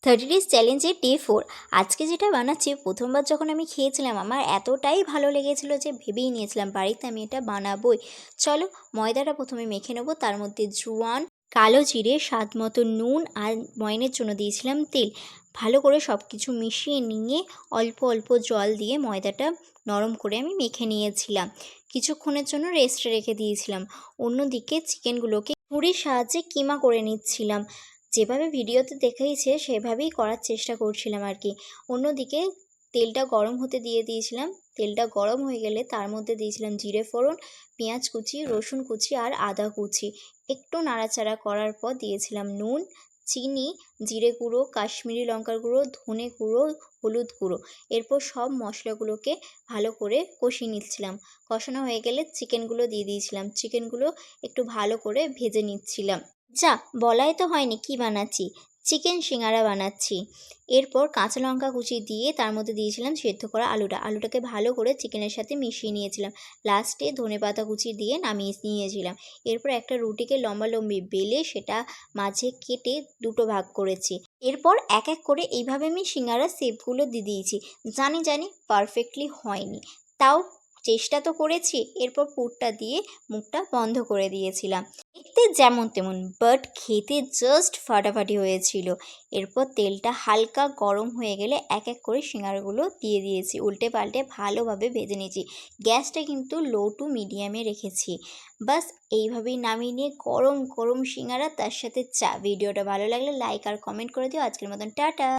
30 days চ্যালেঞ্জের day 4। আজকে যেটা বানাচ্ছি, প্রথমবার যখন আমি খেয়েছিলাম আমার এতটাই ভালো লেগেছিলো যে ভেবেই নিয়েছিলাম বাড়িতে আমি এটা বানাবোই। চলো ময়দাটা প্রথমে মেখে নেবো। তার মধ্যে জোয়ান, কালো জিরে, স্বাদ মতো নুন আর ময়নের জন্য দিয়েছিলাম তেল। ভালো করে সব কিছু মিশিয়ে নিয়ে অল্প অল্প জল দিয়ে ময়দাটা নরম করে আমি মেখে নিয়েছিলাম। কিছুক্ষণের জন্য রেস্টে রেখে দিয়েছিলাম। অন্যদিকে চিকেনগুলোকে ছুরির সাহায্যে কিমা করে নিচ্ছিলাম। যেভাবে ভিডিওতে দেখিয়েছে সেভাবেই করার চেষ্টা করছিলাম আর কি। অন্যদিকে তেলটা গরম হতে দিয়ে দিয়েছিলাম। তেলটা গরম হয়ে গেলে তার মধ্যে দিয়েছিলাম জিরে ফোড়ন, পেঁয়াজ কুচি, রসুন কুচি আর আদা কুচি। একটু নাড়াচাড়া করার পর দিয়েছিলাম নুন, চিনি, জিরে গুঁড়ো, কাশ্মীরি লঙ্কার গুঁড়ো, ধনে গুঁড়ো, হলুদ গুঁড়ো। এরপর সব মশলাগুলোকে ভালো করে কষিয়ে নিচ্ছিলাম। কষানো হয়ে গেলে চিকেনগুলো দিয়ে দিয়েছিলাম। চিকেনগুলো একটু ভালো করে ভেজে নিচ্ছিলাম। যা বলাই তো হয়নি কি বানাচ্ছি, চিকেন সিঙ্গারা বানাচ্ছি। এরপর কাঁচা লঙ্কা কুচি দিয়ে তার মধ্যে দিয়েছিলাম সেদ্ধ করা আলুটাকে ভালো করে চিকেনের সাথে মিশিয়ে নিয়েছিলাম। লাস্টে ধনেপাতা কুচি দিয়ে নামিয়ে নিয়েছিলাম। এরপর একটা রুটিকে লম্বালম্বি বেলে সেটা মাঝে কেটে দুটো ভাগ করেছি। এরপর এক এক করে এইভাবে আমি সিঙ্গারার শেপগুলো দিয়ে দিয়েছি। জানি পারফেক্টলি হয়নি, তাও চেষ্টা তো করেছি। এরপর পুরটা দিয়ে মুখটা বন্ধ করে দিয়েছিলাম। দেখতে যেমন তেমন, বাট খেতে জাস্ট ফাটাফাটি হয়েছিল। এরপর তেলটা হালকা গরম হয়ে গেলে এক এক করে সিঙ্গারাগুলো দিয়ে দিয়েছি। উল্টে পাল্টে ভালোভাবে ভেজে নিয়েছি। গ্যাসটা কিন্তু লো টু মিডিয়ামে রেখেছি। বাস এইভাবেই নামিয়ে নিয়ে গরম গরম সিঙ্গারা, তার সাথে চা। ভিডিওটা ভালো লাগলে লাইক আর কমেন্ট করে দিও। আজকের মতন টাটা।